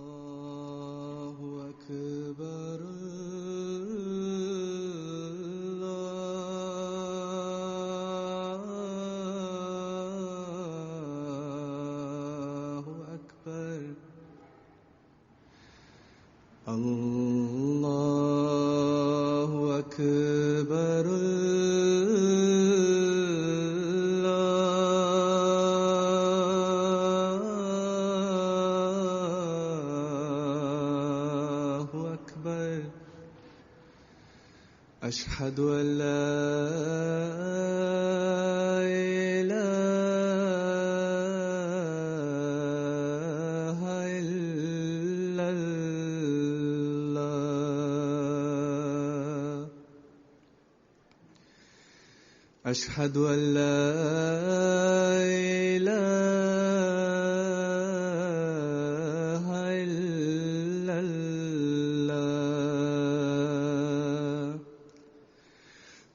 الله أكبر الله أكبر الله أكبر أشهد أن لا إله إلا الله أشهد أن لا إله إلا الله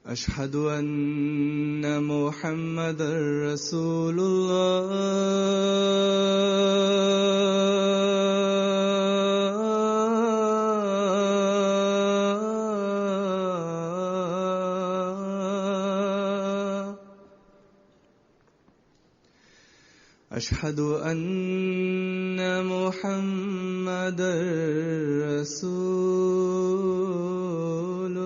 أشهد أن محمدًا رسول الله أشهد أن محمدًا رسول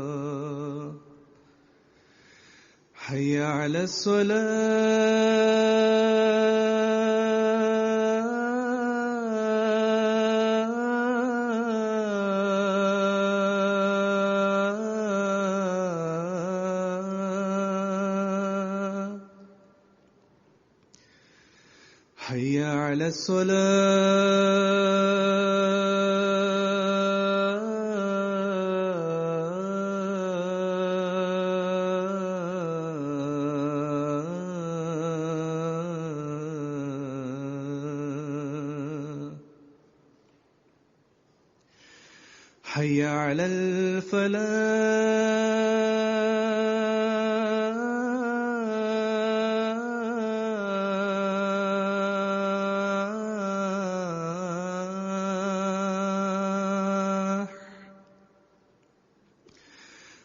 الله حي على الصلاة حي على الصلاة حي على الفلاح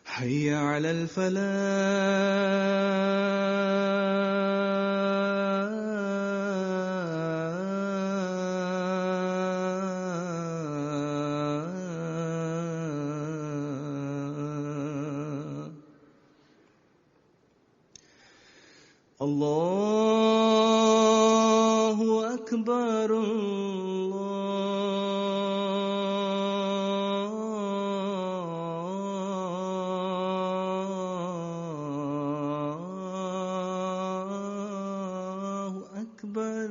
حي على الفلاح الله أكبر الله أكبر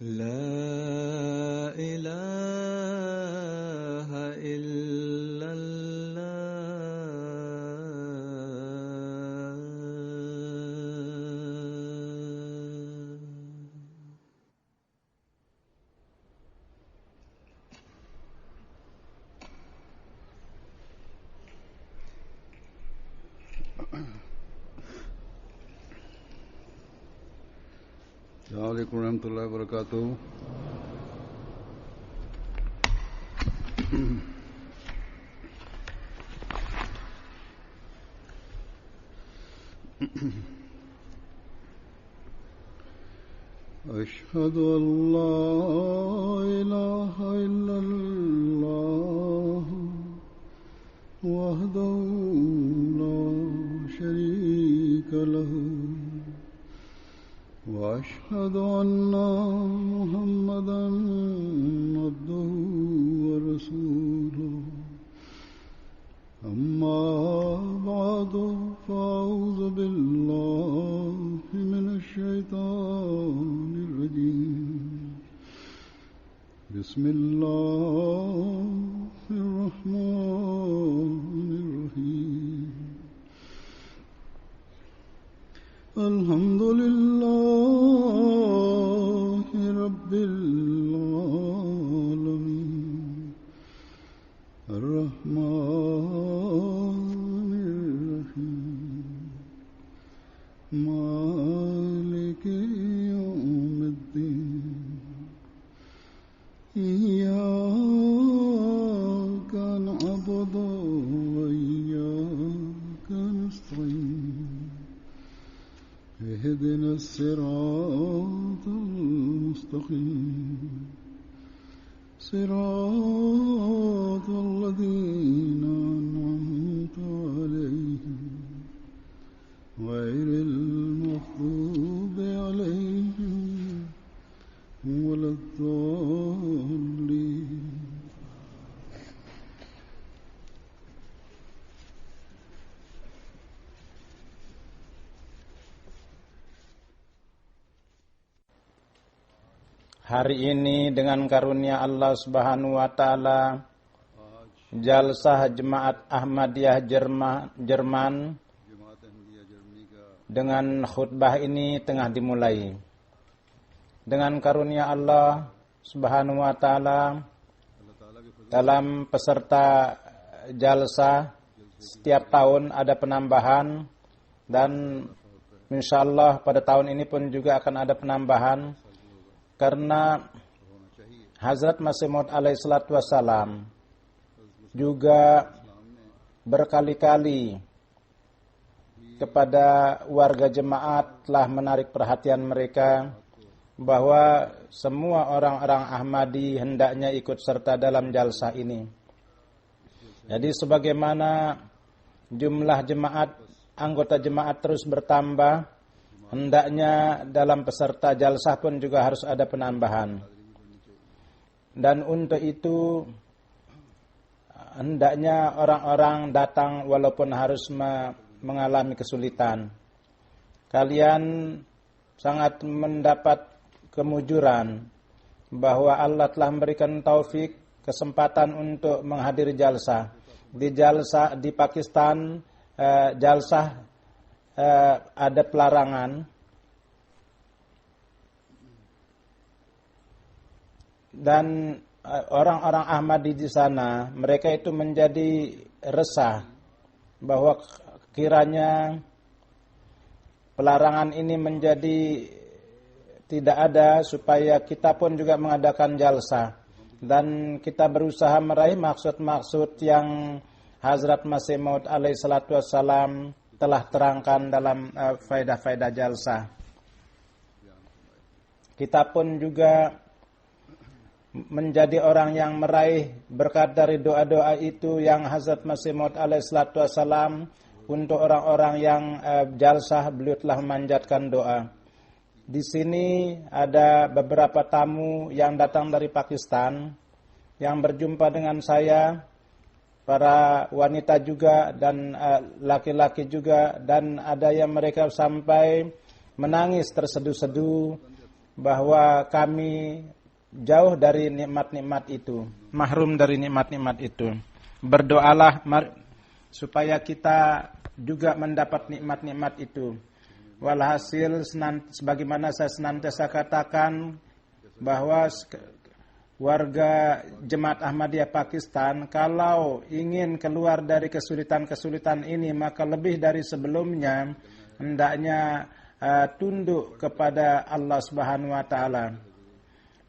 لا إله إلا Assalamualaikum warahmatullahi wabarakatuh. أشهد أن لا إله إلا الله وحده لا شريك له وأشهد أن محمدًا عبده ورسوله أما بعد فأعوذ بالله من الشيطان الرجيم بسم الله الرحمن الرحيم الحمد لله رب العالمين الرحمن الرحيم إياك نعبد وإياك نستعين اهدنا الصراط المستقيم صراط الذين أنعمت عليهم غير المغضوب عليهم ولا الضالين. Hari ini dengan karunia Allah Subhanahu wa taala, Jalsah Jemaat Ahmadiyah Jerman dengan khutbah ini tengah dimulai. Dengan karunia Allah Subhanahu wa taala, dalam peserta jalsah setiap tahun ada penambahan, dan insyaallah pada tahun ini pun juga akan ada penambahan. Karena Hazrat Masih Maud alaihissalatu wassalam juga berkali-kali kepada warga jemaat telah menarik perhatian mereka bahwa semua orang-orang Ahmadi hendaknya ikut serta dalam jalsah ini. Jadi sebagaimana jumlah anggota jemaat terus bertambah, hendaknya dalam peserta jalsah pun juga harus ada penambahan. Dan untuk itu hendaknya orang-orang datang walaupun harus mengalami kesulitan. Kalian sangat mendapat kemujuran bahwa Allah telah memberikan taufik, kesempatan untuk menghadiri jalsah. Di Pakistan jalsah ada pelarangan, dan orang-orang Ahmadi di sana mereka itu menjadi resah bahwa kiranya pelarangan ini menjadi tidak ada supaya kita pun juga mengadakan jalsah, dan kita berusaha meraih maksud-maksud yang Hazrat Masih Maud alaihissalatu wassalam telah terangkan dalam faedah-faedah jalsah. Kita pun juga menjadi orang yang meraih berkat dari doa-doa itu yang Hazrat Masih Maud alaihissalatu wassalam untuk orang-orang yang jalsah, beliau telah memanjatkan doa. Di sini ada beberapa tamu yang datang dari Pakistan yang berjumpa dengan saya, para wanita juga dan laki-laki juga, dan ada yang mereka sampai menangis terseduh-seduh bahwa kami jauh dari nikmat-nikmat itu, mahrum dari nikmat-nikmat itu. Berdoalah supaya kita juga mendapat nikmat-nikmat itu. Walhasil sebagaimana saya senantiasa katakan bahwa warga Jemaat Ahmadiyah Pakistan kalau ingin keluar dari kesulitan-kesulitan ini, maka lebih dari sebelumnya hendaknya tunduk kepada Allah Subhanahu wa taala.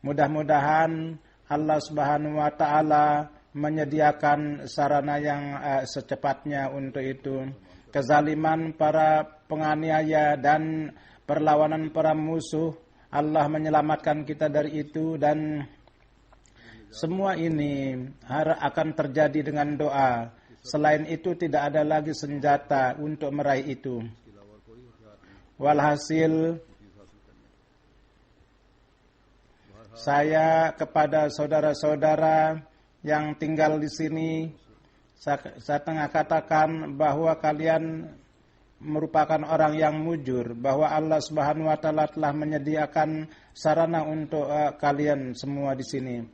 Mudah-mudahan Allah Subhanahu wa taala menyediakan sarana yang secepatnya untuk itu. Kezaliman para penganiaya dan perlawanan para musuh, Allah menyelamatkan kita dari itu, dan semua ini akan terjadi dengan doa. Selain itu tidak ada lagi senjata untuk meraih itu. Walhasil saya kepada saudara-saudara yang tinggal di sini, saya tengah katakan bahwa kalian merupakan orang yang mujur, bahwa Allah Subhanahu wa taala telah menyediakan sarana untuk kalian semua di sini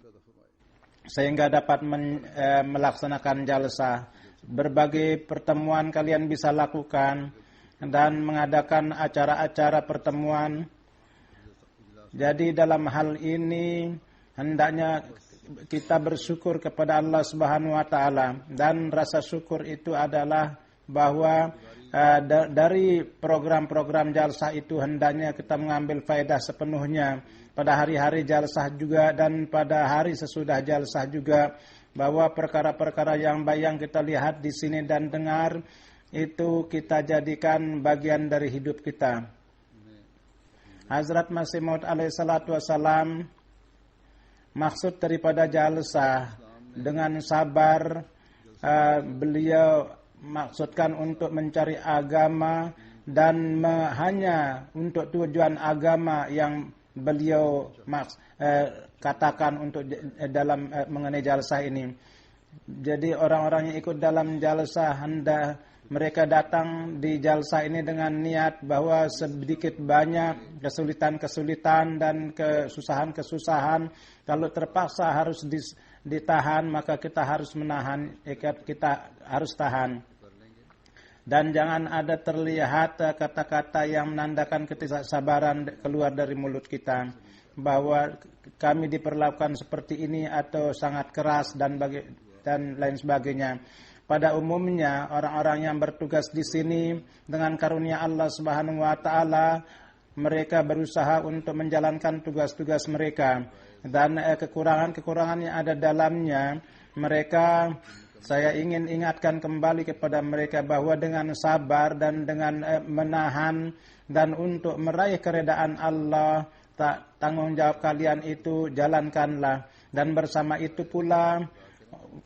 sehingga dapat melaksanakan jalsah. Berbagai pertemuan kalian bisa lakukan dan mengadakan acara-acara pertemuan. Jadi dalam hal ini hendaknya kita bersyukur kepada Allah Subhanahu wa taala, dan rasa syukur itu adalah bahwa dari program-program jalsah itu hendaknya kita mengambil faedah sepenuhnya pada hari-hari jalsah juga dan pada hari sesudah jalsah juga, bahwa perkara-perkara yang baik yang kita lihat di sini dan dengar itu kita jadikan bagian dari hidup kita. Hazrat Masih Maud alaihi salatu wassalam, maksud daripada jalsah dengan sabar, beliau maksudkan untuk mencari agama dan hanya untuk tujuan agama yang beliau katakan untuk dalam mengenai jalsah ini. Jadi orang-orang yang ikut dalam jalsah hendak mereka datang di jalsah ini dengan niat bahwa sedikit banyak kesulitan-kesulitan dan kesusahan-kesusahan kalau terpaksa harus ditahan, maka kita harus menahan, kita harus tahan. Dan jangan ada terlihat kata-kata yang menandakan ketidaksabaran keluar dari mulut kita, bahwa kami diperlakukan seperti ini atau sangat keras dan lain sebagainya. Pada umumnya orang-orang yang bertugas di sini dengan karunia Allah Subhanahu wa taala, mereka berusaha untuk menjalankan tugas-tugas mereka, dan kekurangan-kekurangan yang ada dalamnya mereka, saya ingin ingatkan kembali kepada mereka bahwa dengan sabar dan dengan menahan dan untuk meraih keredaan Allah, tanggung jawab kalian itu jalankanlah. Dan bersama itu pula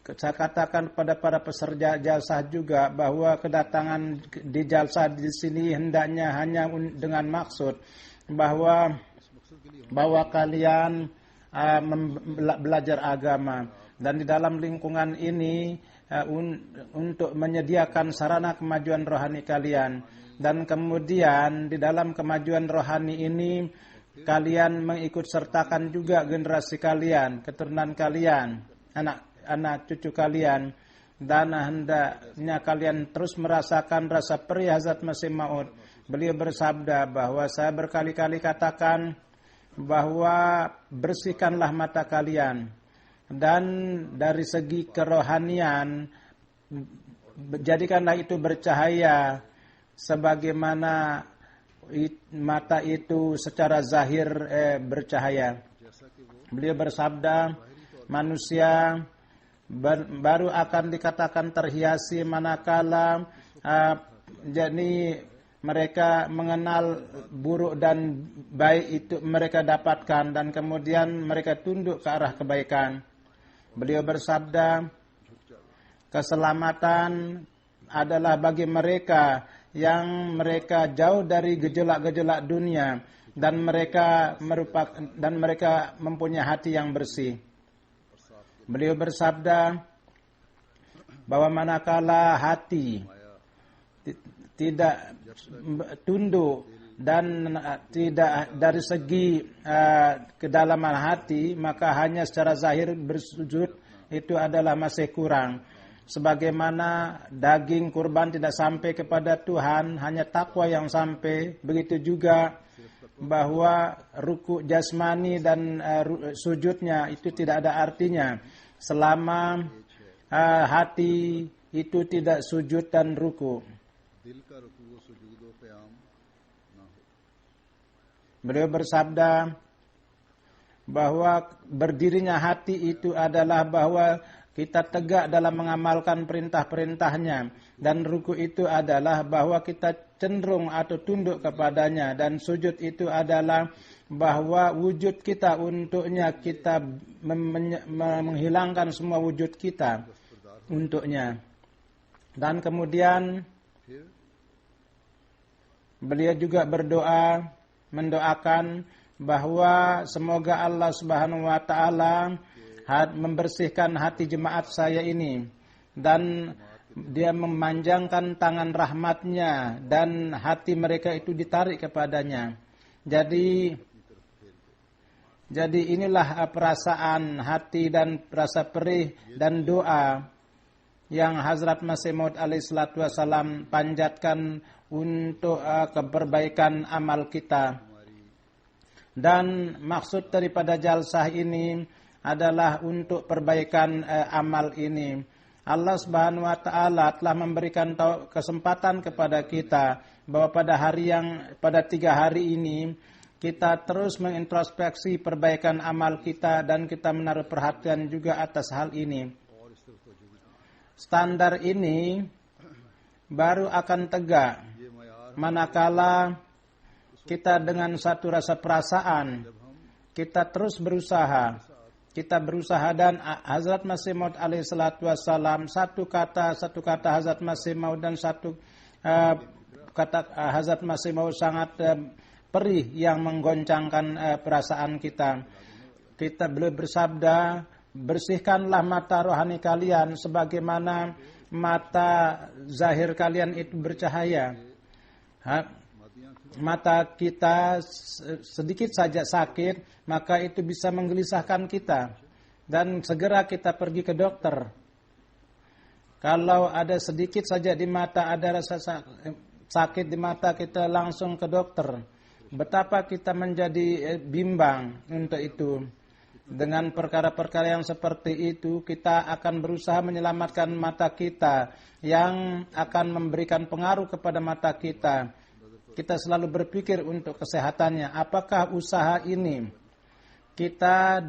saya katakan kepada para peserta jalsah juga bahwa kedatangan di jalsah di sini hendaknya hanya dengan maksud bahwa kalian belajar agama, dan di dalam lingkungan ini untuk menyediakan sarana kemajuan rohani kalian, dan kemudian di dalam kemajuan rohani ini kalian mengikut sertakan juga generasi kalian, keturunan kalian, anak cucu kalian, dan hendaknya kalian terus merasakan rasa perih Hazrat Masih Maud. Beliau bersabda bahwa saya berkali-kali katakan bahwa bersihkanlah mata kalian, dan dari segi kerohanian jadikanlah itu bercahaya sebagaimana mata itu secara zahir bercahaya. Beliau bersabda, manusia baru akan dikatakan terhiasi manakala jadi mereka mengenal buruk dan baik itu mereka dapatkan, dan kemudian mereka tunduk ke arah kebaikan. Beliau bersabda, keselamatan adalah bagi mereka yang mereka jauh dari gejolak-gejolak dunia, dan mereka mempunyai hati yang bersih. Beliau bersabda bahwa manakala hati tidak tunduk dan tidak dari segi kedalaman hati, maka hanya secara zahir bersujud itu adalah masih kurang. Sebagaimana daging kurban tidak sampai kepada Tuhan, hanya takwa yang sampai, begitu juga bahwa ruku jasmani dan sujudnya itu tidak ada artinya selama hati itu tidak sujud dan ruku. Beliau bersabda bahwa berdirinya hati itu adalah bahwa kita tegak dalam mengamalkan perintah-perintahnya, dan ruku itu adalah bahwa kita cenderung atau tunduk kepadanya, dan sujud itu adalah bahwa wujud kita untuknya, kita menghilangkan semua wujud kita untuknya. Dan kemudian beliau juga mendoakan bahwa semoga Allah Subhanahu wa taala membersihkan hati jemaat saya ini, dan dia memanjangkan tangan rahmatnya dan hati mereka itu ditarik kepadanya. Jadi inilah perasaan hati dan rasa perih dan doa yang Hazrat Masih Maud alaihi salatu wassalam panjatkan untuk keperbaikan amal kita. Dan maksud daripada jalsah ini adalah untuk perbaikan amal ini. Allah Subhanahu wa taala telah memberikan kesempatan kepada kita bahwa pada 3 hari ini kita terus mengintrospeksi perbaikan amal kita dan kita menaruh perhatian juga atas hal ini. Standar ini baru akan tegak manakala kita dengan satu rasa perasaan kita terus berusaha. Kita berusaha dan Hazrat Masih Maud alaihi salatu wassalam, satu kata Hazrat Masih Maud dan satu kata Hazrat Masih Maud sangat perih yang menggoncangkan perasaan kita. Beliau bersabda, bersihkanlah mata rohani kalian sebagaimana mata zahir kalian itu bercahaya. Mata kita sedikit saja sakit, maka itu bisa menggelisahkan kita. Dan segera kita pergi ke dokter. Kalau ada sedikit saja di mata, ada rasa sakit di mata, kita langsung ke dokter. Betapa kita menjadi bimbang untuk itu. Dengan perkara-perkara yang seperti itu, kita akan berusaha menyelamatkan mata kita yang akan memberikan pengaruh kepada mata kita. Kita selalu berpikir untuk kesehatannya. Apakah usaha ini kita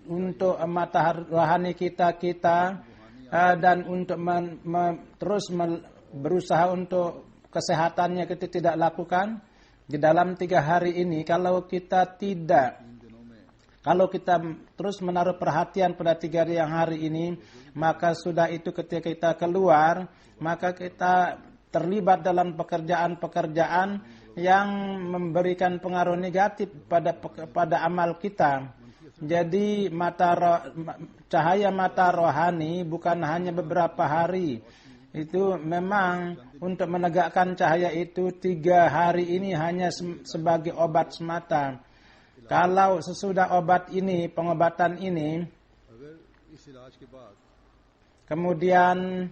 untuk mata rohani kita dan untuk terus berusaha untuk kesehatannya kita tidak lakukan di dalam 3 hari ini? Kalau kita terus menaruh perhatian pada 3 hari ini, maka sudah itu ketika kita keluar, maka kita terlibat dalam pekerjaan-pekerjaan yang memberikan pengaruh negatif pada amal kita. Jadi cahaya mata rohani bukan hanya beberapa hari. Itu memang untuk menegakkan cahaya itu 3 hari ini hanya sebagai obat semata. Kalau sesudah pengobatan ini, kemudian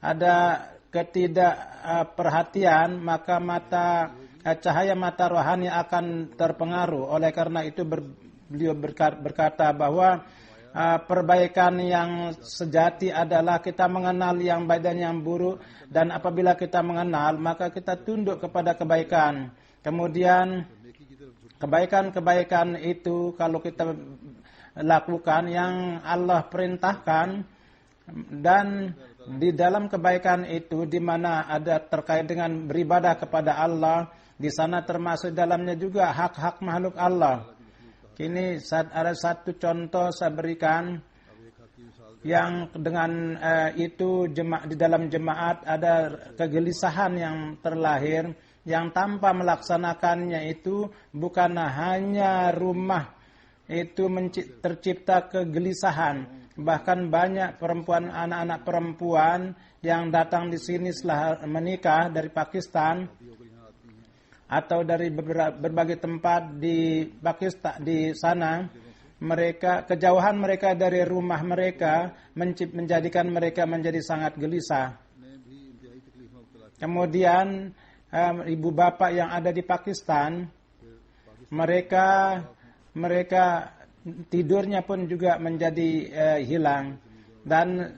ada ketidakperhatian, maka cahaya mata rohani akan terpengaruh. Oleh karena itu beliau berkata bahwa perbaikan yang sejati adalah kita mengenal yang baik dan yang buruk, dan apabila kita mengenal maka kita tunduk kepada kebaikan. Kemudian kebaikan-kebaikan itu kalau kita lakukan yang Allah perintahkan, dan di dalam kebaikan itu di mana ada terkait dengan beribadah kepada Allah, di sana termasuk dalamnya juga hak-hak makhluk Allah. Kini ada satu contoh saya berikan yang dengan itu di dalam jemaat ada kegelisahan yang terlahir, yang tanpa melaksanakannya itu bukan hanya rumah itu tercipta kegelisahan. Bahkan banyak anak-anak perempuan yang datang di sini setelah menikah dari Pakistan atau dari berbagai tempat di Pakistan di sana, kejauhan mereka dari rumah mereka menjadikan mereka menjadi sangat gelisah. Kemudian ibu bapak yang ada di Pakistan, mereka tidurnya pun juga menjadi hilang, dan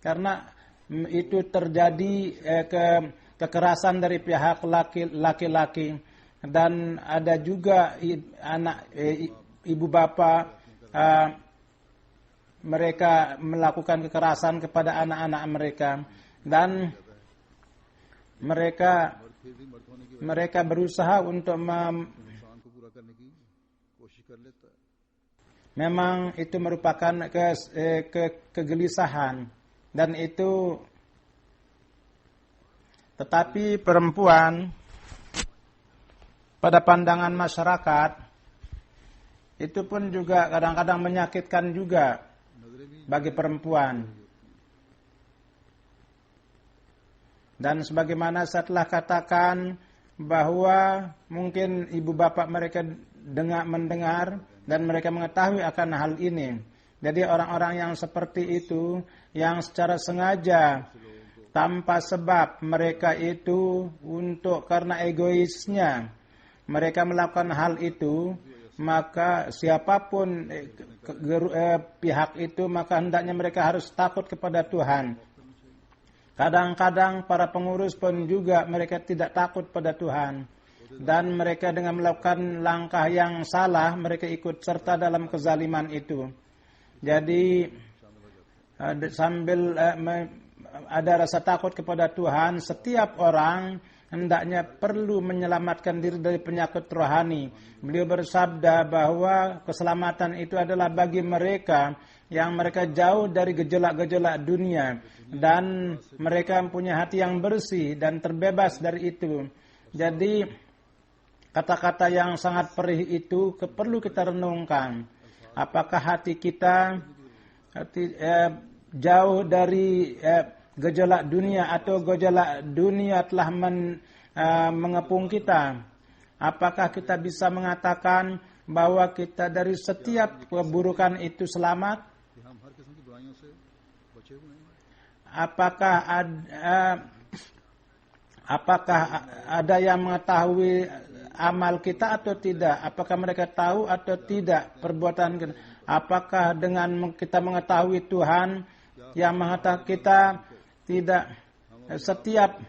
karena itu terjadi kekerasan dari pihak laki-laki, dan ada juga ibu bapak mereka melakukan kekerasan kepada anak-anak mereka, dan mereka berusaha untuk memang itu merupakan kegelisahan, dan itu tetapi perempuan pada pandangan masyarakat itu pun juga kadang-kadang menyakitkan juga bagi perempuan. Dan sebagaimana saya telah katakan bahwa mungkin ibu bapak mereka mendengar dan mereka mengetahui akan hal ini. Jadi orang-orang yang seperti itu, yang secara sengaja tanpa sebab mereka itu karena egoisnya mereka melakukan hal itu, maka siapapun pihak itu, maka hendaknya mereka harus takut kepada Tuhan. Kadang-kadang para pengurus pun juga mereka tidak takut pada Tuhan. Dan mereka dengan melakukan langkah yang salah, mereka ikut serta dalam kezaliman itu. Jadi sambil ada rasa takut kepada Tuhan, setiap orang hendaknya perlu menyelamatkan diri dari penyakit rohani. Beliau bersabda bahwa keselamatan itu adalah bagi mereka yang mereka jauh dari gejolak-gejolak dunia dan mereka mempunyai hati yang bersih dan terbebas dari itu. Jadi kata-kata yang sangat perih itu perlu kita renungkan. Apakah hati kita jauh dari gejolak dunia atau gejolak dunia telah mengepung kita? Apakah kita bisa mengatakan bahwa kita dari setiap keburukan itu selamat? Apakah ada yang mengetahui amal kita atau tidak? Apakah mereka tahu atau tidak perbuatan kita? Apakah dengan kita mengetahui Tuhan yang mengatakan kita tidak setiap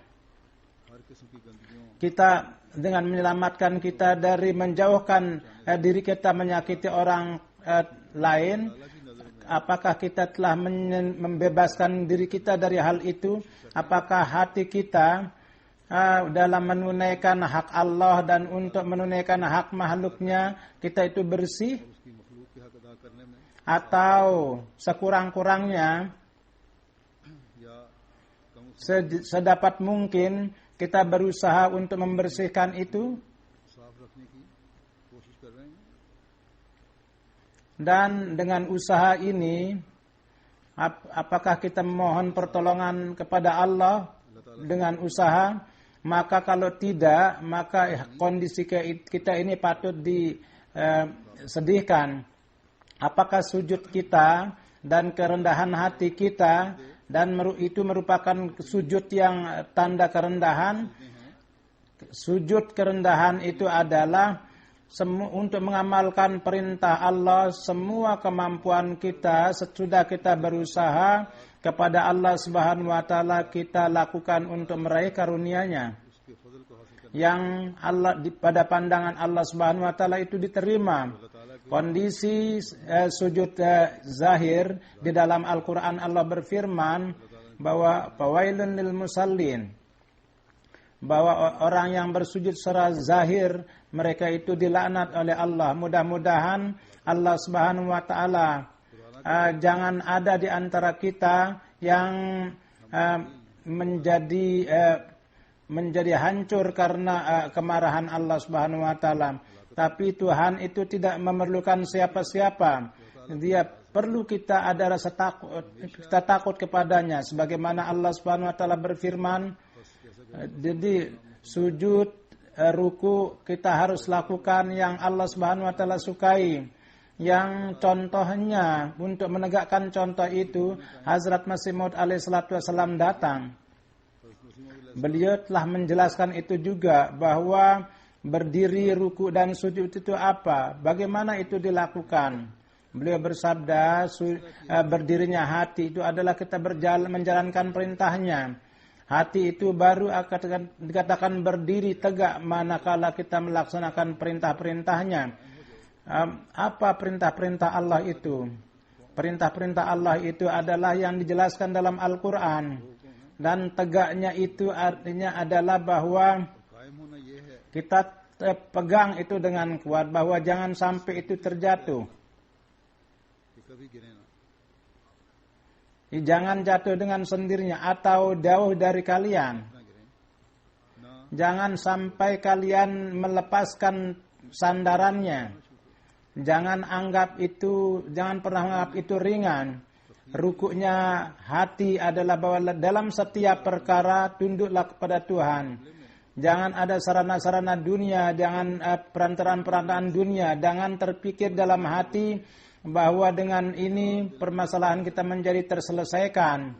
kita dengan menyelamatkan kita dari menjauhkan diri kita menyakiti orang lain, apakah kita telah membebaskan diri kita dari hal itu? Apakah hati kita dalam menunaikan hak Allah dan untuk menunaikan hak makhluknya kita itu bersih? Atau sekurang-kurangnya sedapat mungkin kita berusaha untuk membersihkan itu? Dan dengan usaha ini, apakah kita memohon pertolongan kepada Allah dengan usaha? Maka kalau tidak, maka kondisi kita ini patut disedihkan. Apakah sujud kita dan kerendahan hati kita dan itu merupakan sujud yang tanda kerendahan? Sujud kerendahan itu adalah untuk mengamalkan perintah Allah. Semua kemampuan kita sesudah kita berusaha kepada Allah Subhanahu wa taala kita lakukan untuk meraih karunia-Nya. Yang pada pandangan Allah Subhanahu wa taala itu diterima. Kondisi sujud zahir di dalam Al-Quran Allah berfirman bahwa fawailun lil musallin, bahwa orang yang bersujud secara zahir mereka itu dilaknat oleh Allah. Mudah-mudahan Allah Subhanahu wa taala jangan ada di antara kita yang menjadi hancur karena kemarahan Allah Subhanahu wa taala. Tapi Tuhan itu tidak memerlukan siapa-siapa. Dia perlu kita ada rasa takut, kita takut kepadanya. Sebagaimana Allah Subhanahu wa taala berfirman, jadi sujud, ruku kita harus lakukan yang Allah Subhanahu wa taala sukai. Yang contohnya untuk menegakkan contoh itu Hazrat Masih Maud alaihi salatu wasallam datang. Beliau telah menjelaskan itu juga bahwa berdiri, ruku dan sujud itu apa? Bagaimana itu dilakukan? Beliau bersabda, berdirinya hati itu adalah kita menjalankan perintahnya. Hati itu baru akan dikatakan berdiri tegak manakala kita melaksanakan perintah-perintahnya. Apa perintah-perintah Allah itu? Perintah-perintah Allah itu adalah yang dijelaskan dalam Al-Quran. Dan tegaknya itu artinya adalah bahwa kita pegang itu dengan kuat, bahwa jangan sampai itu terjatuh. Jangan jatuh dengan sendirinya atau jauh dari kalian. Jangan sampai kalian melepaskan sandarannya. Jangan pernah anggap itu ringan. Rukuknya hati adalah bahwa dalam setiap perkara tunduklah kepada Tuhan. Jangan ada sarana-sarana dunia, jangan perantaraan-perantaraan dunia, jangan terpikir dalam hati bahwa dengan ini permasalahan kita menjadi terselesaikan.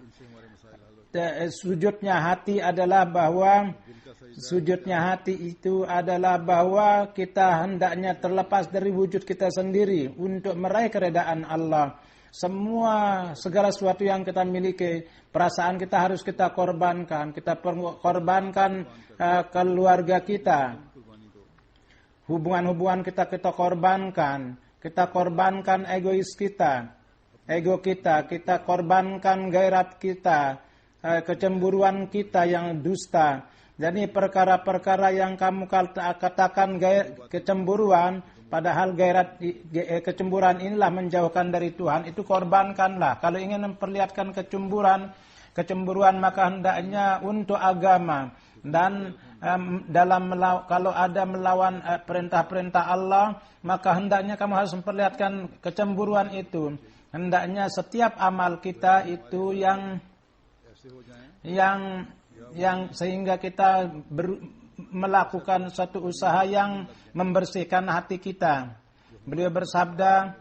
sujudnya hati adalah bahwa sujudnya hati itu adalah bahwa kita hendaknya terlepas dari wujud kita sendiri untuk meraih keredaan Allah. Segala sesuatu yang kita miliki, perasaan kita harus kita korbankan. Kita korbankan keluarga kita, hubungan-hubungan kita korbankan. Kita korbankan egois kita, ego kita. Kita korbankan gairat kita, kecemburuan kita yang dusta. Jadi perkara-perkara yang kamu katakan kecemburuan, padahal gairat kecemburuan inilah menjauhkan dari Tuhan, itu korbankanlah. Kalau ingin memperlihatkan kecemburuan maka hendaknya untuk agama. Dan kalau ada melawan perintah-perintah Allah, maka hendaknya kamu harus memperlihatkan kecemburuan itu. Hendaknya setiap amal kita itu yang sehingga kita melakukan satu usaha yang membersihkan hati kita. Beliau bersabda,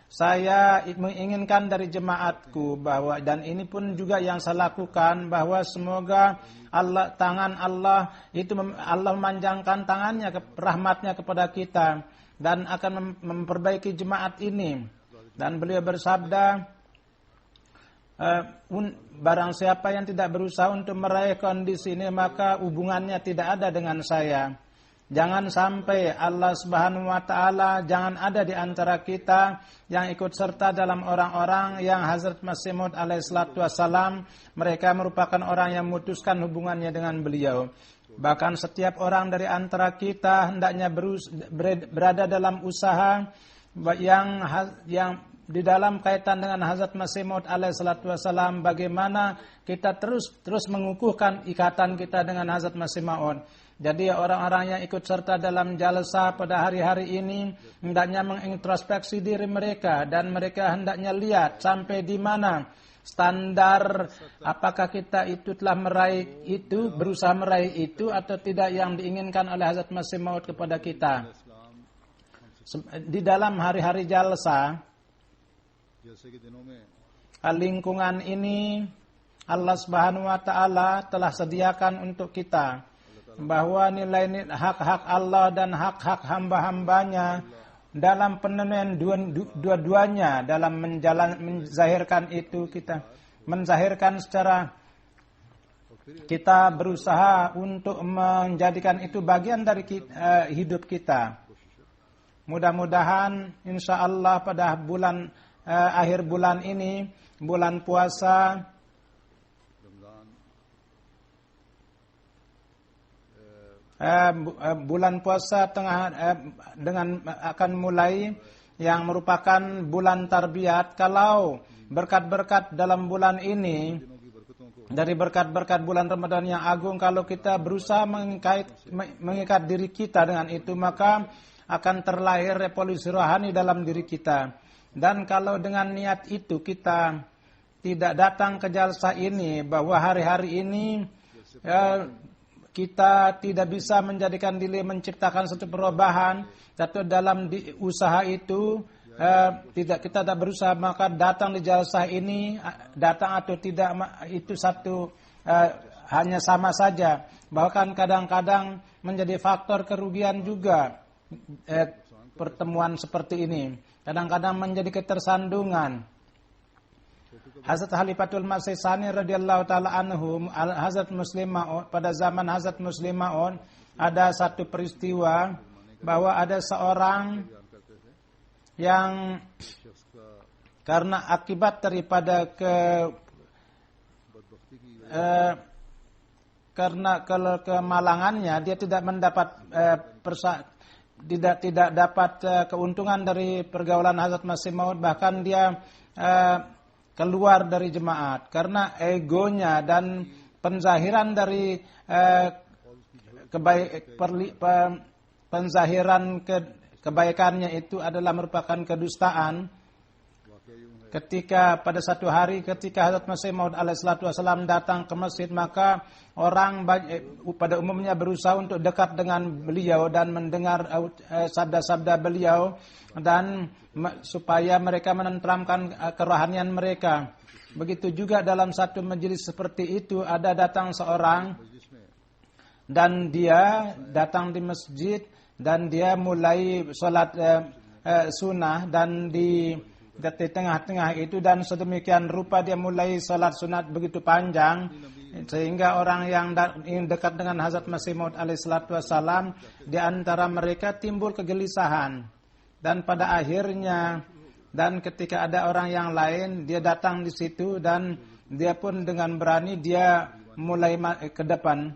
saya menginginkan dari jemaatku bahwa, dan ini pun juga yang saya lakukan, bahwa semoga tangan Allah itu Allah memanjangkan tangannya, rahmatnya kepada kita dan akan memperbaiki jemaat ini. Dan beliau bersabda, barang siapa yang tidak berusaha untuk meraih kondisi ini, maka hubungannya tidak ada dengan saya. Jangan sampai Allah Subhanahu wa taala, jangan ada di antara kita yang ikut serta dalam orang-orang yang Hazrat Masih Maud alaihissalatu wassalam, mereka merupakan orang yang memutuskan hubungannya dengan beliau. Bahkan setiap orang dari antara kita hendaknya berada dalam usaha yang di dalam kaitan dengan Hazrat Masih Maud alaihissalatu wassalam, bagaimana kita terus mengukuhkan ikatan kita dengan Hazrat Masih Maud. Jadi orang-orang yang ikut serta dalam jalsa pada hari-hari ini hendaknya mengintrospeksi diri mereka, dan mereka hendaknya lihat sampai di mana standar, apakah kita itu telah meraih itu, berusaha meraih itu atau tidak yang diinginkan oleh Hazrat Masih Maud kepada kita. Di dalam hari-hari jalsa, lingkungan ini Allah Subhanahu wa taala telah sediakan untuk kita, bahwa nilai hak-hak Allah dan hak-hak hamba-hambanya dalam penemuan dua-duanya, dalam menzahirkan itu kita menzahirkan secara kita berusaha untuk menjadikan itu bagian dari hidup kita. Mudah-mudahan insyaallah pada akhir bulan ini, bulan puasa, bulan puasa dengan akan mulai, yang merupakan bulan tarbiyat. Kalau berkat-berkat dalam bulan ini, dari berkat-berkat bulan Ramadan yang agung, kalau kita berusaha mengikat diri kita dengan itu, maka akan terlahir revolusi rohani dalam diri kita. Dan kalau dengan niat itu kita tidak datang ke jalsa ini, bahwa hari-hari ini kita tidak bisa menjadikan diri menciptakan satu perubahan, atau dalam usaha itu kita tidak berusaha, maka datang di jalsa ini, datang atau tidak itu satu hanya sama saja. Bahkan kadang-kadang menjadi faktor kerugian juga pertemuan seperti ini. Kadang-kadang menjadi ketersandungan. Hazrat Khalifatul Masih Tsani radhiyallahu taala anhu, Hazrat Muslim Maud, pada zaman Hazrat Muslim Maud ada satu peristiwa bahwa ada seorang yang karena akibat daripada karena kemalangannya, dia tidak mendapat tidak dapat keuntungan dari pergaulan Hazrat Masih Maud, bahkan dia keluar dari jemaat karena egonya dan penzahiran dari penzahiran kebaikannya itu adalah merupakan kedustaan. ketika pada satu hari ketika Hazrat Masih Maud alaihissalatu wassalam datang ke masjid, maka orang pada umumnya berusaha untuk dekat dengan beliau dan mendengar sabda-sabda beliau dan supaya mereka menenteramkan kerohanian mereka. Begitu juga dalam satu majelis seperti itu ada datang seorang dan dia datang di masjid dan dia mulai sholat sunnah dan di tengah-tengah itu dan sedemikian rupa dia mulai sholat sunat begitu panjang sehingga orang yang ingin dekat dengan Hazrat Masih Maud alaihissalatu wassalam di antara mereka timbul kegelisahan dan pada akhirnya dan ketika ada orang yang lain dia datang di situ dan dia pun dengan berani dia mulai ke depan.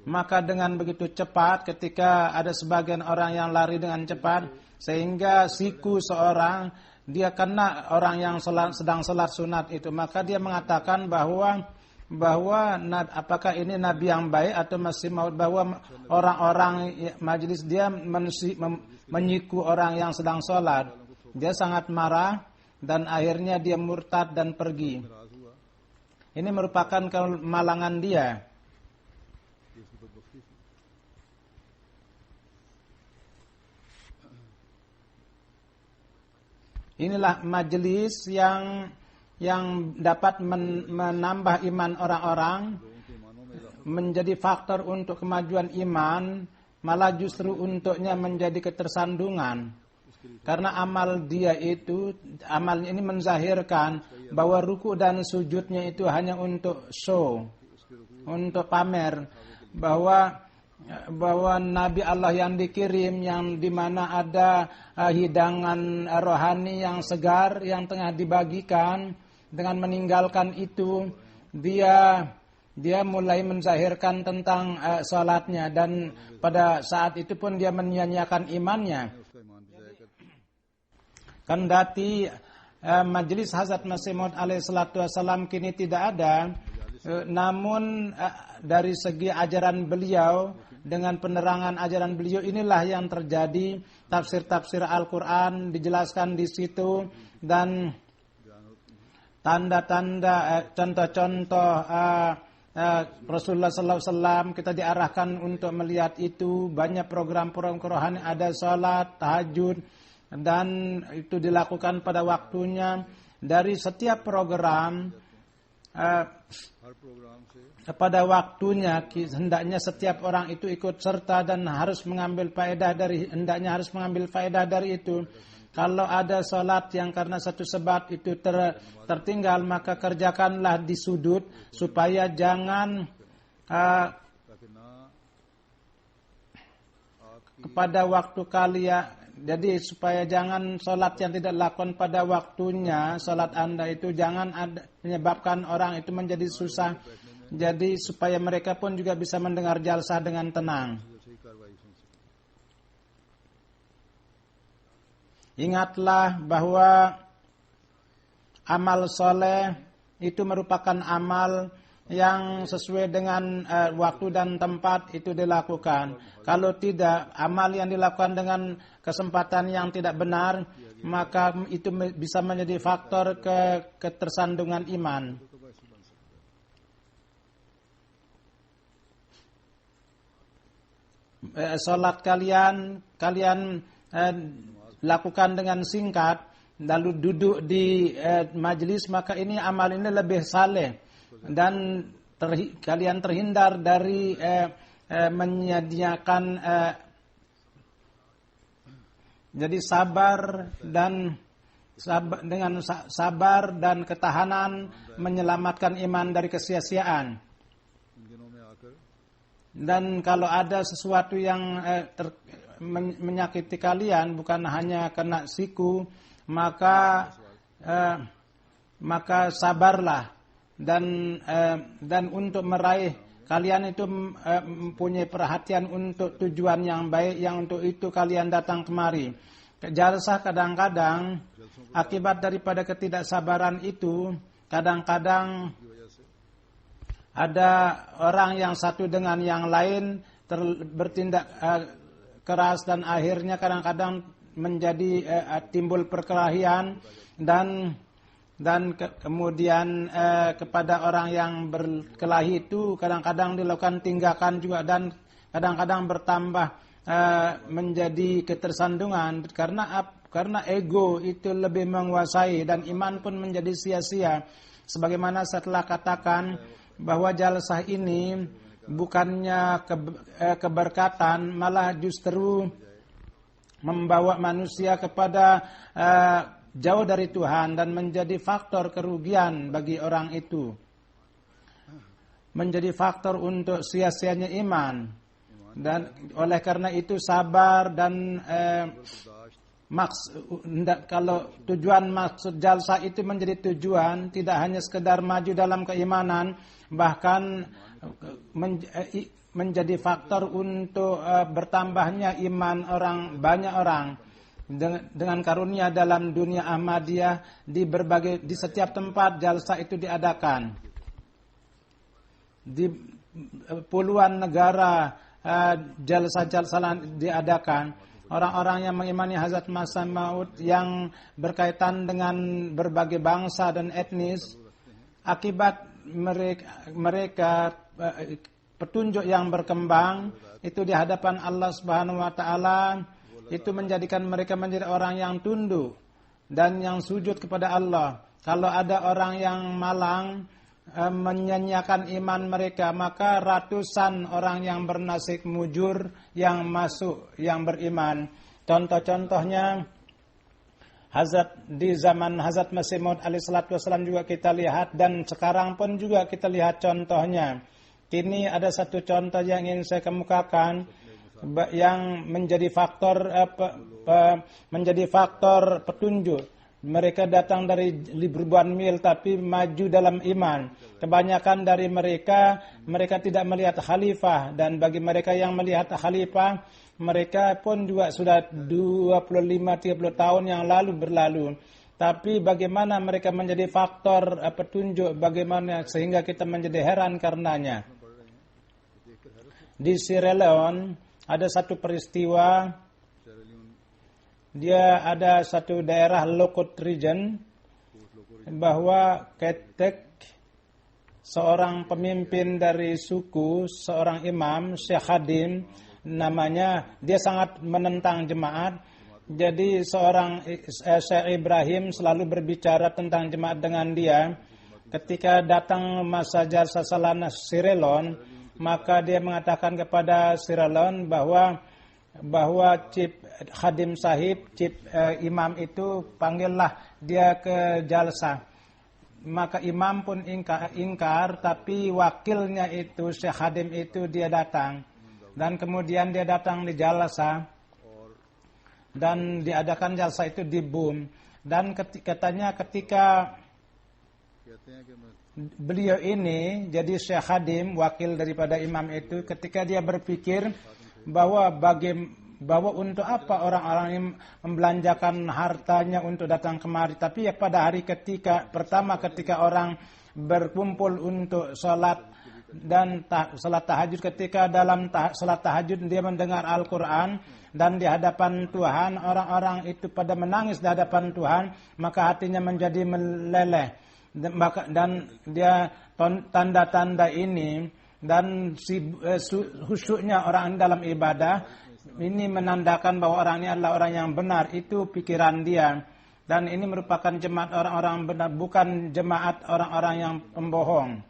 Maka dengan begitu cepat ketika ada sebagian orang yang lari dengan cepat sehingga siku seorang dia kena orang yang sedang salat sunat itu, maka dia mengatakan bahwa apakah ini nabi yang baik atau Masih Maud, bahwa orang-orang majelis dia menyiku orang yang sedang salat. Dia sangat marah dan akhirnya dia murtad dan pergi. Ini merupakan kemalangan dia. Inilah majelis yang dapat menambah iman orang-orang, menjadi faktor untuk kemajuan iman, malah justru untuknya menjadi ketersandungan. Karena amal ini menzahirkan bahwa ruku dan sujudnya itu hanya untuk show, untuk pamer, bahwa Nabi Allah yang dikirim yang dimana ada hidangan rohani yang segar yang tengah dibagikan, dengan meninggalkan itu dia mulai menzahirkan tentang salatnya dan pada saat itu pun dia menyia-nyiakan imannya. Kendati majelis Hazrat Masih Maud alaihissalatu wassalam kini tidak ada, namun dari segi ajaran beliau dengan penerangan ajaran beliau inilah yang terjadi. Tafsir-tafsir Al-Quran dijelaskan di situ dan tanda-tanda contoh-contoh Rasulullah Sallallahu Alaihi Wasallam kita diarahkan untuk melihat itu. Banyak program-program kerohanian, ada sholat, tahajud dan itu dilakukan pada waktunya. Dari setiap program pada waktunya hendaknya setiap orang itu ikut serta dan harus mengambil faedah dari itu. Kalau ada salat yang karena satu sebab itu tertinggal, maka kerjakanlah di sudut supaya jangan pada waktu kalian. Jadi supaya jangan salat yang tidak dilakukan pada waktunya, salat Anda itu jangan menyebabkan orang itu menjadi susah. Jadi supaya mereka pun juga bisa mendengar jalsah dengan tenang. Ingatlah bahwa amal soleh itu merupakan amal yang sesuai dengan waktu dan tempat itu dilakukan. Kalau tidak, amal yang dilakukan dengan kesempatan yang tidak benar, maka itu bisa menjadi faktor ketersandungan iman. Salat kalian lakukan dengan singkat, lalu duduk di majelis, maka ini amal ini lebih saleh dan kalian terhindar dari menyediakan jadi dengan sabar dan ketahanan menyelamatkan iman dari kesia-siaan. Dan kalau ada sesuatu yang menyakiti kalian, bukan hanya kena siku, maka sabarlah dan untuk meraih kalian itu mempunyai perhatian untuk tujuan yang baik, yang untuk itu kalian datang kemari. Jalsah kadang-kadang akibat daripada ketidaksabaran itu, kadang-kadang ada orang yang satu dengan yang lain bertindak keras dan akhirnya kadang-kadang menjadi timbul perkelahian dan kemudian kepada orang yang berkelahi itu kadang-kadang dilakukan tinggakan juga dan kadang-kadang bertambah menjadi ketersandungan karena ego itu lebih menguasai dan iman pun menjadi sia-sia. Sebagaimana setelah katakan bahwa jalsah ini bukannya keberkatan, malah justru membawa manusia kepada jauh dari Tuhan dan menjadi faktor kerugian bagi orang itu. Menjadi faktor untuk sia-sianya iman. Dan oleh karena itu sabar dan kalau tujuan maksud jalsa itu menjadi tujuan tidak hanya sekedar maju dalam keimanan, bahkan menjadi faktor untuk bertambahnya iman banyak orang dengan karunia dalam dunia Ahmadiyah di setiap tempat jalsa itu diadakan. Di puluhan negara jalsa diadakan. Orang-orang yang mengimani Hazrat Masih Maud yang berkaitan dengan berbagai bangsa dan etnis, akibat mereka petunjuk yang berkembang itu di hadapan Allah Subhanahu wa taala itu menjadikan mereka menjadi orang yang tunduk dan yang sujud kepada Allah. Kalau ada orang yang malang menyanyiakan iman mereka, maka ratusan orang yang bernasib mujur yang masuk yang beriman. Contoh-contohnya di zaman Hazrat Masih Maud alaihi salatu wasallam juga kita lihat, dan sekarang pun juga kita lihat contohnya. Kini ada satu contoh yang ingin saya kemukakan yang menjadi faktor petunjuk. Mereka datang dari ribuan mil tapi maju dalam iman. Kebanyakan dari mereka tidak melihat khalifah, dan bagi mereka yang melihat khalifah, mereka pun juga sudah 25-30 tahun yang berlalu. Tapi bagaimana mereka menjadi faktor petunjuk, bagaimana sehingga kita menjadi heran karenanya. Di Sierra Leone ada satu peristiwa. Dia ada satu daerah Lokot region bahwa ketek seorang pemimpin dari suku, seorang imam, Syekh Khadim namanya, dia sangat menentang jemaat. Jadi seorang Syekh Ibrahim selalu berbicara tentang jemaat dengan dia. Ketika datang masa jalsa salana Sierra Leone, maka dia mengatakan kepada Sierra Leone bahwa Cip Khadim Sahib, Cip Imam itu panggillah dia ke jalsa. Maka imam pun ingkar, tapi wakilnya itu Syekh Khadim itu dia datang. Dan kemudian dia datang di jalsa dan diadakan jalsa itu di Boom. Dan katanya ketika beliau ini jadi Syekh Khadim, wakil daripada imam itu, ketika dia berpikir bahwa untuk apa orang-orang ini membelanjakan hartanya untuk datang kemari. Tapi pada hari pertama ketika orang berkumpul untuk sholat dan sholat tahajud, ketika dalam sholat tahajud dia mendengar Al-Quran dan di hadapan Tuhan, orang-orang itu pada menangis di hadapan Tuhan, maka hatinya menjadi meleleh. Dan dia tanda-tanda ini dan khusyuknya orang dalam ibadah ini menandakan bahwa orang ini adalah orang yang benar. Itu pikiran dia, dan ini merupakan jemaat orang-orang benar, bukan jemaat orang-orang yang pembohong.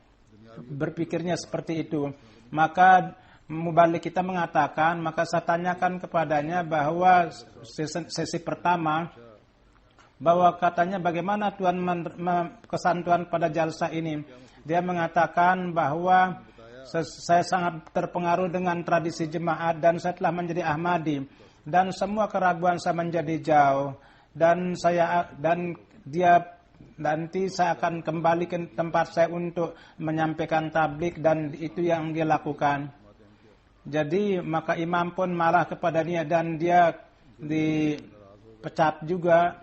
Berpikirnya seperti itu. Maka mubalik kita mengatakan, maka saya tanyakan kepadanya bahwa sesi pertama, bahwa katanya bagaimana Tuhan kesan Tuhan pada jalsa ini. Dia mengatakan bahwa saya sangat terpengaruh dengan tradisi jemaat dan saya telah menjadi Ahmadi dan semua keraguan saya menjadi jauh, dan dia nanti saya akan kembali ke tempat saya untuk menyampaikan tabligh, dan itu yang dia lakukan. Jadi maka imam pun marah kepada dia dan dia dipecat juga,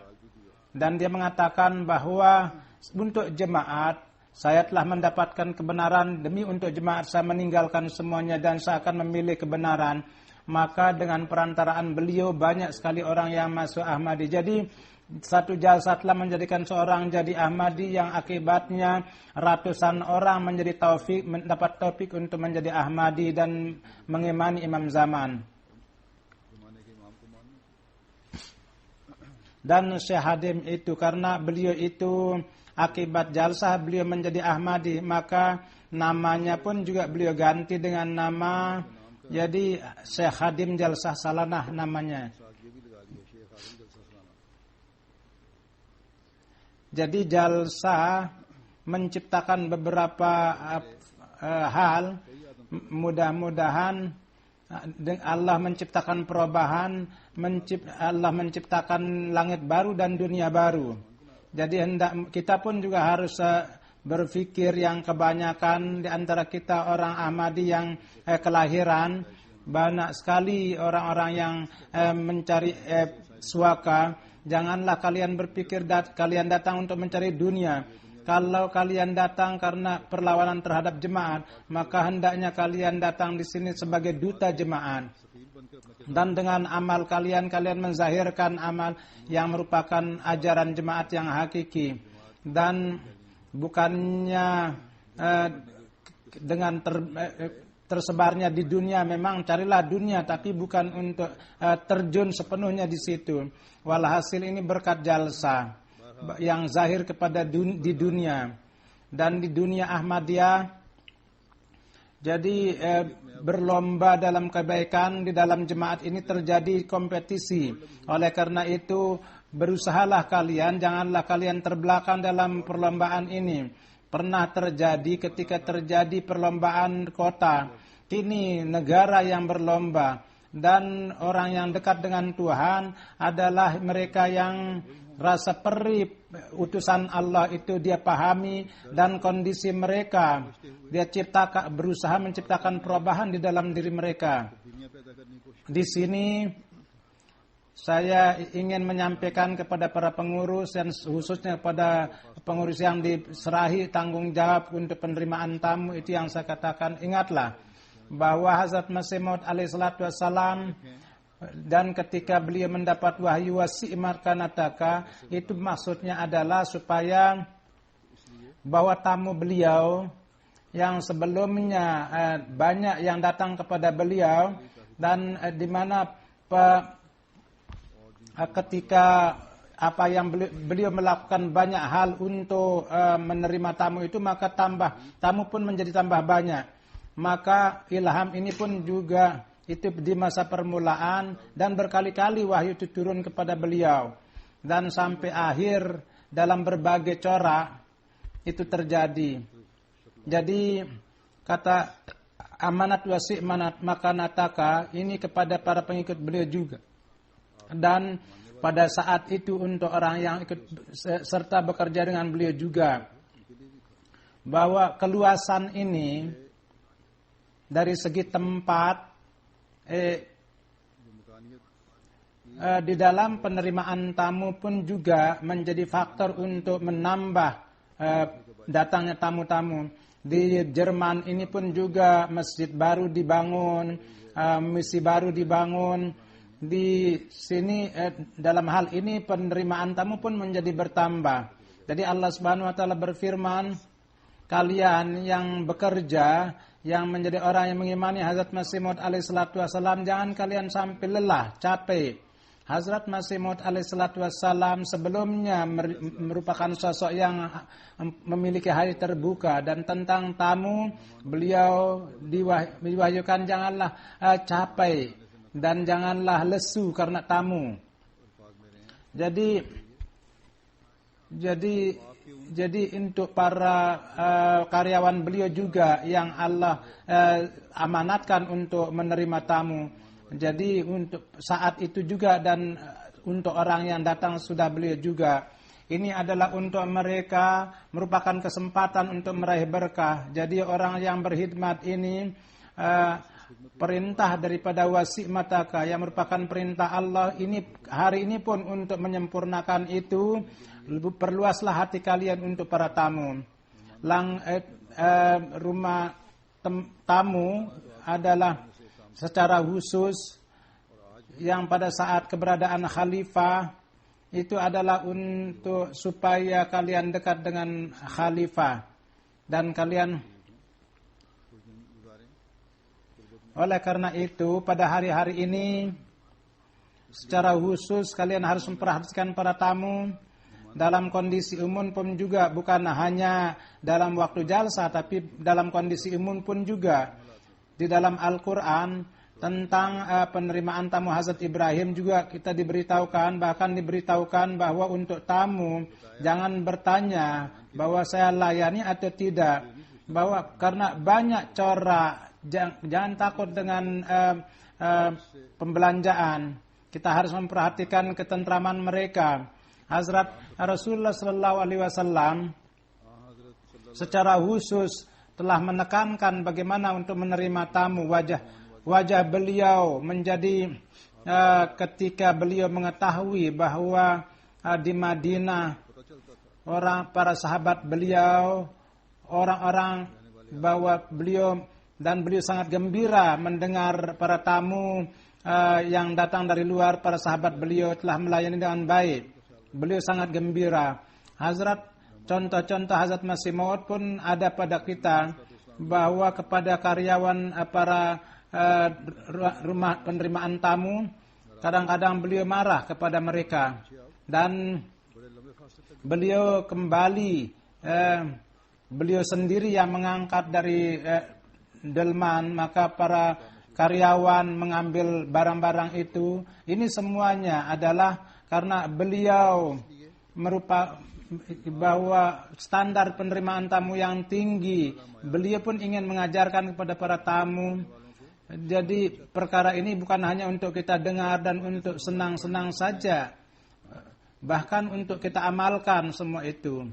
dan dia mengatakan bahwa untuk jemaat saya telah mendapatkan kebenaran, demi untuk jemaat saya meninggalkan semuanya dan saya akan memilih kebenaran. maka dengan perantaraan beliau banyak sekali orang yang masuk Ahmadi. Jadi satu jalsah telah menjadikan seorang jadi Ahmadi yang akibatnya ratusan orang mendapat taufik untuk menjadi Ahmadi dan mengimani imam zaman. Dan Syekh Hadim itu karena beliau itu akibat jalsah beliau menjadi Ahmadi, maka namanya pun juga beliau ganti dengan nama jadi Syekh Hadim Jalsah Salanah namanya. Jadi jalsah menciptakan beberapa hal, mudah-mudahan Allah menciptakan perubahan, Allah menciptakan langit baru dan dunia baru. Jadi kita pun juga harus berpikir yang kebanyakan di antara kita orang Ahmadi yang kelahiran, banyak sekali orang-orang yang mencari suaka. Janganlah kalian berpikir kalian datang untuk mencari dunia. Kalau kalian datang karena perlawanan terhadap jemaat, maka hendaknya kalian datang di sini sebagai duta jemaat. Dan dengan amal kalian menzahirkan amal yang merupakan ajaran jemaat yang hakiki. Dan bukannya dengan tersebarnya di dunia, memang carilah dunia, tapi bukan untuk terjun sepenuhnya di situ. Walhasil ini berkat jalsa yang zahir kepada di dunia dan di dunia Ahmadiyah. Jadi berlomba dalam kebaikan di dalam jemaat ini terjadi kompetisi. Oleh karena itu berusahalah kalian, janganlah kalian terbelakang dalam perlombaan ini. Pernah terjadi ketika terjadi perlombaan kota, kini negara yang berlomba. Dan orang yang dekat dengan Tuhan adalah mereka yang rasa perih utusan Allah itu dia pahami, dan kondisi mereka dia berusaha menciptakan perubahan di dalam diri mereka. Di sini saya ingin menyampaikan kepada para pengurus dan khususnya kepada pengurus yang diserahi tanggung jawab untuk penerimaan tamu itu yang saya katakan, ingatlah bahwa Hazrat Masih Maud alaihissalatu wassalam dan ketika beliau mendapat wahyu wasi' markanataka, itu maksudnya adalah supaya bahwa tamu beliau yang sebelumnya banyak yang datang kepada beliau, dan di mana ketika apa yang beliau melakukan banyak hal untuk menerima tamu itu, maka tamu pun menjadi tambah banyak. Maka ilham ini pun juga itu di masa permulaan, dan berkali-kali wahyu itu turun kepada beliau, dan sampai akhir dalam berbagai corak itu terjadi. Jadi kata amanat wasi' makanataka ini kepada para pengikut beliau juga, dan pada saat itu untuk orang yang ikut serta bekerja dengan beliau juga, bahwa keluasan ini dari segi tempat di dalam penerimaan tamu pun juga menjadi faktor untuk menambah datangnya tamu-tamu. Di Jerman ini pun juga masjid baru dibangun, misi baru dibangun. Di sini dalam hal ini penerimaan tamu pun menjadi bertambah. Jadi Allah Subhanahu wa taala berfirman, kalian yang bekerja, yang menjadi orang yang mengimani Hazrat Masih Maud alaihissalatu wassalam, jangan kalian sampai lelah, capek. Hazrat Masih Maud alaihissalatu wassalam sebelumnya merupakan sosok yang memiliki hati terbuka, dan tentang tamu beliau diwahyukan janganlah capek dan janganlah lesu karena tamu. Jadi untuk para karyawan beliau juga yang Allah amanatkan untuk menerima tamu. Jadi untuk saat itu juga, dan untuk orang yang datang sudah beliau juga. Ini adalah untuk mereka merupakan kesempatan untuk meraih berkah. Jadi orang yang berkhidmat ini perintah daripada wasi' mataka yang merupakan perintah Allah ini, hari ini pun untuk menyempurnakan itu, perluaslah hati kalian untuk para tamu. Rumah tamu adalah secara khusus yang pada saat keberadaan khalifah itu adalah untuk supaya kalian dekat dengan khalifah dan kalian oleh karena itu pada hari-hari ini secara khusus kalian harus memperhatikan para tamu dalam kondisi umum pun juga, bukan hanya dalam waktu jalsa, tapi dalam kondisi umum pun juga. Di dalam Al-Quran tentang penerimaan tamu Hazrat Ibrahim juga kita diberitahukan, bahkan diberitahukan bahwa untuk tamu jangan bertanya bahwa saya layani atau tidak, bahwa karena banyak corak, jangan takut dengan pembelanjaan. Kita harus memperhatikan ketentraman mereka. Hazrat Rasulullah Sallallahu Alaihi Wasallam secara khusus telah menekankan bagaimana untuk menerima tamu. Wajah beliau menjadi ketika beliau mengetahui bahwa di Madinah para sahabat beliau, orang-orang bahwa beliau sangat gembira mendengar para tamu yang datang dari luar, para sahabat beliau telah melayani dengan baik. Beliau sangat gembira. Contoh-contoh Hazrat Masih Maud pun ada pada kita, bahwa kepada karyawan para rumah penerimaan tamu, kadang-kadang beliau marah kepada mereka. Dan beliau kembali, beliau sendiri yang mengangkat dari delman, maka para karyawan mengambil barang-barang itu. Ini semuanya adalah karena beliau bahwa standar penerimaan tamu yang tinggi, beliau pun ingin mengajarkan kepada para tamu. Jadi perkara ini bukan hanya untuk kita dengar dan untuk senang-senang saja, bahkan untuk kita amalkan semua itu.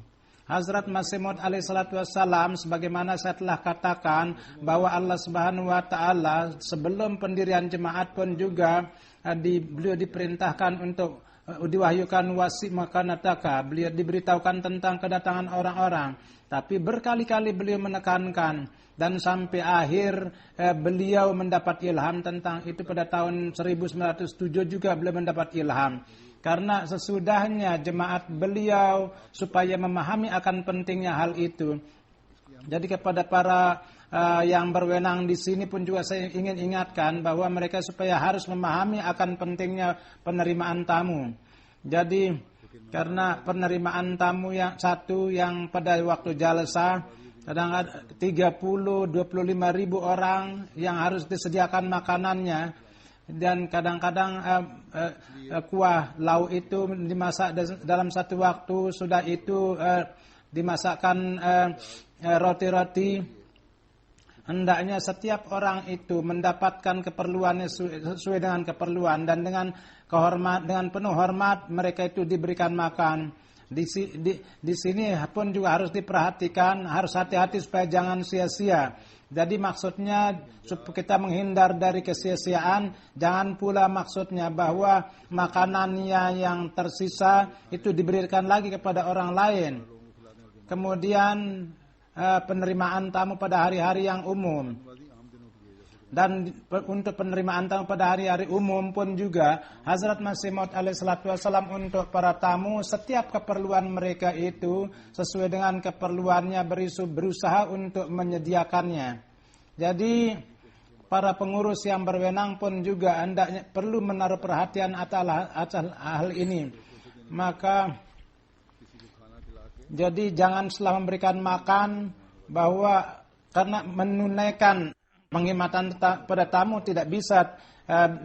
Hazrat Masih Maud alaihi salatu wassalam, sebagaimana saya telah katakan bahwa Allah Subhanahu wa taala sebelum pendirian jemaat pun juga beliau diperintahkan untuk diwahyukan wasi makanataka. Beliau diberitahukan tentang kedatangan orang-orang, tapi berkali-kali beliau menekankan, dan sampai akhir beliau mendapat ilham tentang itu pada tahun 1907 juga beliau mendapat ilham. Karena sesudahnya jemaat beliau supaya memahami akan pentingnya hal itu. Jadi kepada para yang berwenang di sini pun juga saya ingin ingatkan bahwa mereka supaya harus memahami akan pentingnya penerimaan tamu. Jadi karena penerimaan tamu yang satu yang pada waktu jalsa kadang-kadang 25 ribu orang yang harus disediakan makanannya, dan kadang-kadang kuah lauk itu dimasak dalam satu waktu, sudah itu dimasakkan roti-roti. Hendaknya setiap orang itu mendapatkan keperluannya sesuai dengan keperluan, dan dengan penuh hormat mereka itu diberikan makan. Di sini pun juga harus diperhatikan, harus hati-hati supaya jangan sia-sia. Jadi maksudnya supaya kita menghindar dari kesia-siaan, jangan pula maksudnya bahwa makanannya yang tersisa itu diberikan lagi kepada orang lain. Kemudian penerimaan tamu pada hari-hari yang umum. Dan untuk penerimaan tamu pada hari-hari umum pun juga Hazrat Masih Maud alaihi salatu wassalam untuk para tamu, setiap keperluan mereka itu sesuai dengan keperluannya berusaha untuk menyediakannya. Jadi para pengurus yang berwenang pun juga hendaknya perlu menaruh perhatian atas hal ini. Maka jadi jangan setelah memberikan makan bahwa karena menunaikan penghormatan pada tamu tidak bisa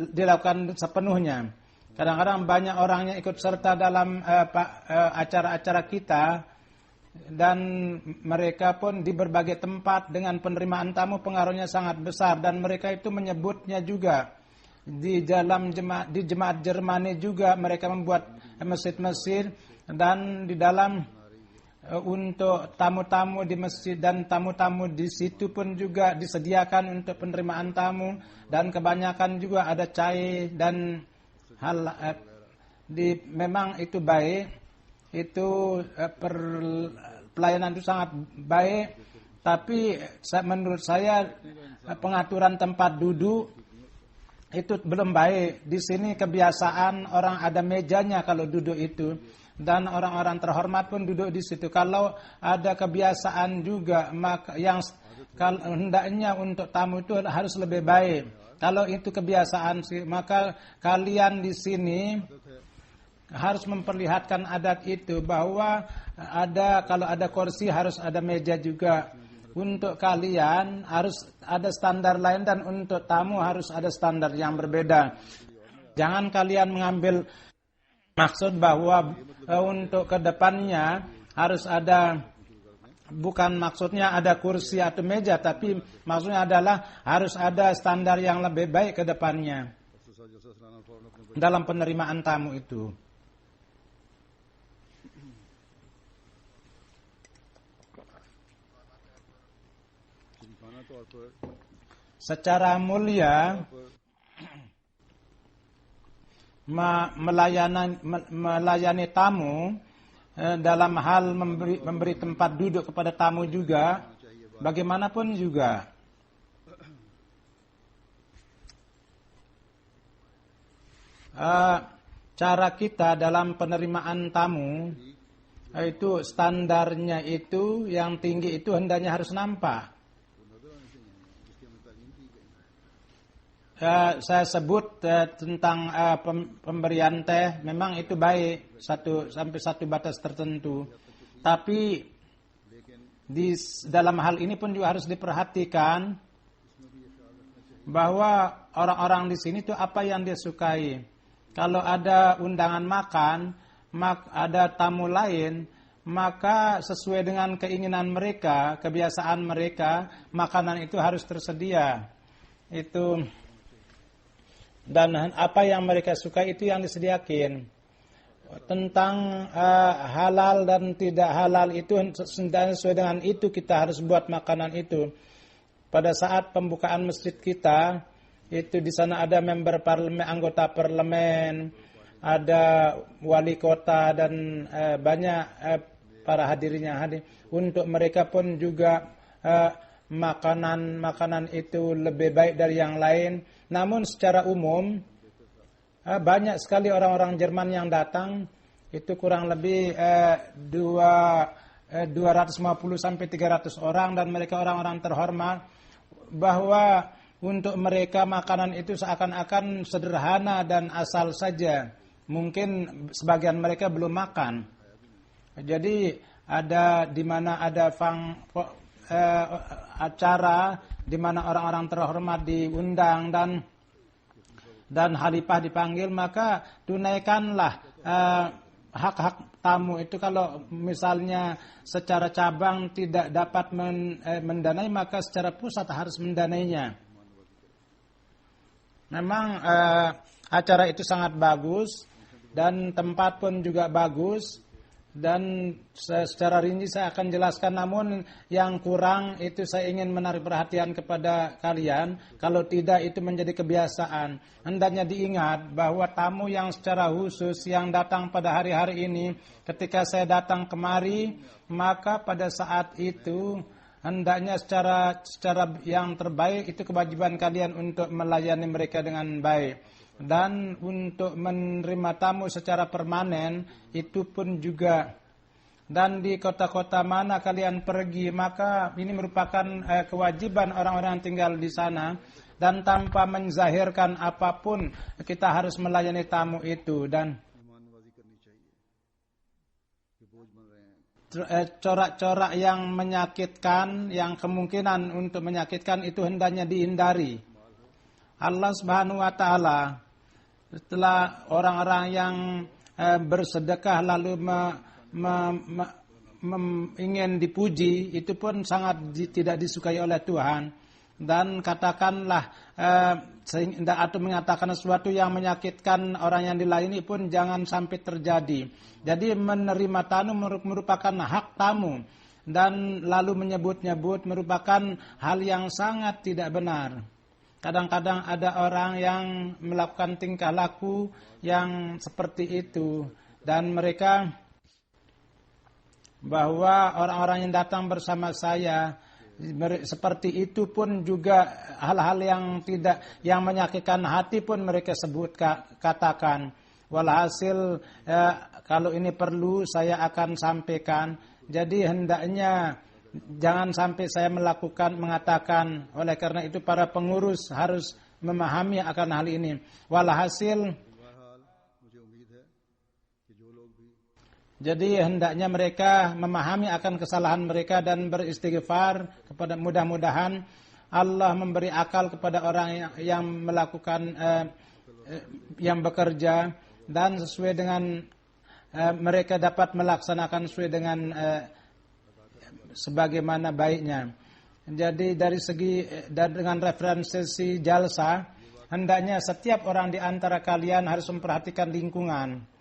dilakukan sepenuhnya. Kadang-kadang banyak orang yang ikut serta dalam acara-acara kita, dan mereka pun di berbagai tempat dengan penerimaan tamu pengaruhnya sangat besar, dan mereka itu menyebutnya juga di jemaat Jermani juga mereka membuat masjid-masjid, dan di dalam untuk tamu-tamu di masjid dan tamu-tamu di situ pun juga disediakan untuk penerimaan tamu, dan kebanyakan juga ada cai dan hal memang itu baik, itu pelayanan itu sangat baik, tapi menurut saya pengaturan tempat duduk itu belum baik. Di sini kebiasaan orang ada mejanya kalau duduk itu, dan orang-orang terhormat pun duduk di situ. Kalau ada kebiasaan juga maka yang hendaknya untuk tamu itu harus lebih baik. Kalau itu kebiasaan sih, maka kalian di sini harus memperlihatkan adat itu, bahwa kalau ada kursi harus ada meja juga. Untuk kalian harus ada standar lain, dan untuk tamu harus ada standar yang berbeda. Jangan kalian mengambil maksud bahwa untuk kedepannya harus ada, bukan maksudnya ada kursi atau meja, tapi maksudnya adalah harus ada standar yang lebih baik ke depannya dalam penerimaan tamu itu. Secara mulia melayani tamu dalam hal memberi tempat duduk kepada tamu juga, bagaimanapun juga. Cara kita dalam penerimaan tamu itu standarnya itu yang tinggi itu hendaknya harus nampak. Saya sebut tentang pemberian teh, memang itu baik sampai satu batas tertentu. Tapi dalam hal ini pun juga harus diperhatikan bahwa orang-orang di sini itu apa yang dia sukai. Kalau ada undangan makan, ada tamu lain, maka sesuai dengan keinginan mereka, kebiasaan mereka, makanan itu harus tersedia. Itu. Dan apa yang mereka suka itu yang disediakan. Tentang halal dan tidak halal itu sesuai dengan itu kita harus buat makanan itu. Pada saat pembukaan masjid kita, itu di sana ada member parlemen, anggota parlemen, ada wali kota dan banyak para hadirinnya hadir. Untuk mereka pun juga makanan itu lebih baik dari yang lain. Namun secara umum banyak sekali orang-orang Jerman yang datang, itu kurang lebih 250 sampai 300 orang, dan mereka orang-orang terhormat, bahwa untuk mereka makanan itu seakan-akan sederhana dan asal saja. Mungkin sebagian mereka belum makan. Jadi ada di mana ada acara di mana orang-orang terhormat diundang dan khalifah dipanggil, maka tunaikanlah hak-hak tamu itu. Kalau misalnya secara cabang tidak dapat mendanai, maka secara pusat harus mendanainya. Memang acara itu sangat bagus dan tempat pun juga bagus. Dan secara rinci saya akan jelaskan, namun yang kurang itu saya ingin menarik perhatian kepada kalian. Kalau tidak itu menjadi kebiasaan. Hendaknya diingat bahwa tamu yang secara khusus yang datang pada hari-hari ini, ketika saya datang kemari, maka pada saat itu hendaknya secara yang terbaik itu kewajiban kalian untuk melayani mereka dengan baik. Dan untuk menerima tamu secara permanen itu pun juga. Dan di kota-kota mana kalian pergi, maka ini merupakan kewajiban orang-orang yang tinggal di sana. Dan tanpa menzahirkan apapun kita harus melayani tamu itu. Dan corak-corak yang menyakitkan, yang kemungkinan untuk menyakitkan itu hendaknya dihindari. Allah Subhanahu wa Ta'ala, setelah orang-orang yang bersedekah lalu ingin dipuji, itu pun sangat tidak disukai oleh Tuhan. Dan katakanlah atau mengatakan sesuatu yang menyakitkan orang yang dilayani pun jangan sampai terjadi. Jadi menerima tamu merupakan hak tamu, dan lalu menyebut-nyebut merupakan hal yang sangat tidak benar. Kadang-kadang ada orang yang melakukan tingkah laku yang seperti itu, dan mereka bahwa orang-orang yang datang bersama saya Seperti itu pun juga hal-hal yang menyakitkan hati pun mereka katakan. Walhasil kalau ini perlu saya akan sampaikan. Jadi hendaknya jangan sampai saya mengatakan, oleh karena itu para pengurus harus memahami akan hal ini. Walhasil jadi hendaknya mereka memahami akan kesalahan mereka dan beristighfar kepada, mudah-mudahan Allah memberi akal kepada orang yang melakukan yang bekerja dan sesuai dengan mereka dapat melaksanakan sesuai dengan sebagaimana baiknya. Jadi dari segi dan dengan referensi jalsa, hendaknya setiap orang di antara kalian harus memperhatikan lingkungan.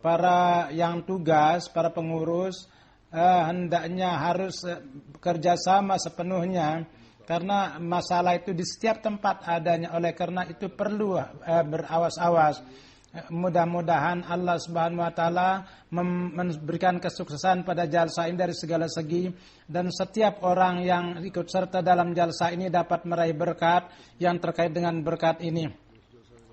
Para yang tugas, para pengurus hendaknya harus bekerjasama sepenuhnya karena masalah itu di setiap tempat adanya. Oleh karena itu perlu berawas-awas. Mudah-mudahan Allah Subhanahu wa taala memberikan kesuksesan pada jalsa ini dari segala segi dan setiap orang yang ikut serta dalam jalsa ini dapat meraih berkat yang terkait dengan berkat ini.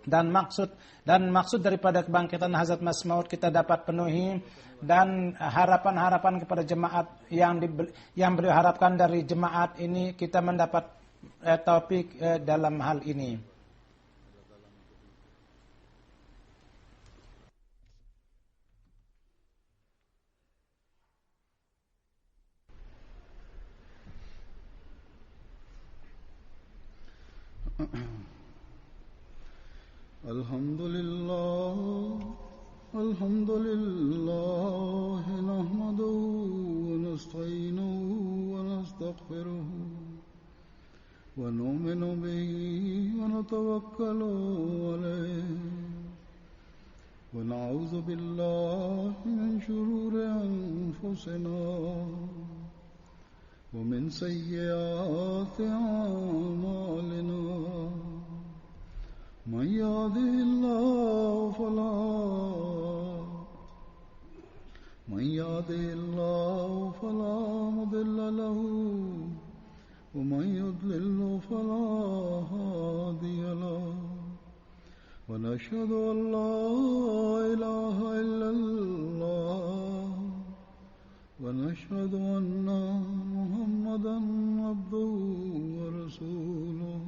Dan maksud daripada kebangkitan Hazrat Masih Maud kita dapat penuhi dan harapan-harapan kepada jemaat yang beliau harapkan dari jemaat ini kita mendapat taufik dalam hal ini. Alhamdulillah nahmaduhu wa nasta'inuhu wa nastaghfiruhu wa nu'minu bihi wa natawakkalu alayhi wa na'udzu billahi min shururi anfusina wa min sayyiati a'malina. من يهده الله فلا مضل له ومن يضلل فلا هادي له ونشهد أن لا إله إلا الله ونشهد أن محمدا عبده ورسوله.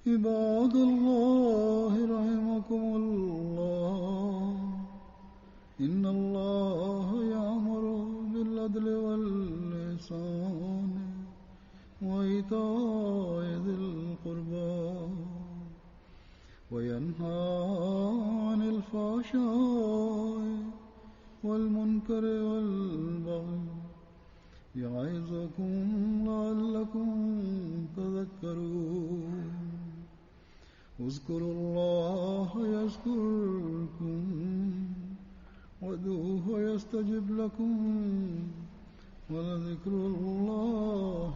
عباد الله رحمكم الله إن الله يأمر بالعدل والإحسان وإيتاء ذي القربى وينهى عن الفحشاء والمنكر والبغي يعظكم لعلكم تذكرون. اذكروا الله يذكركم وادعوه يستجب لكم ولذكر الله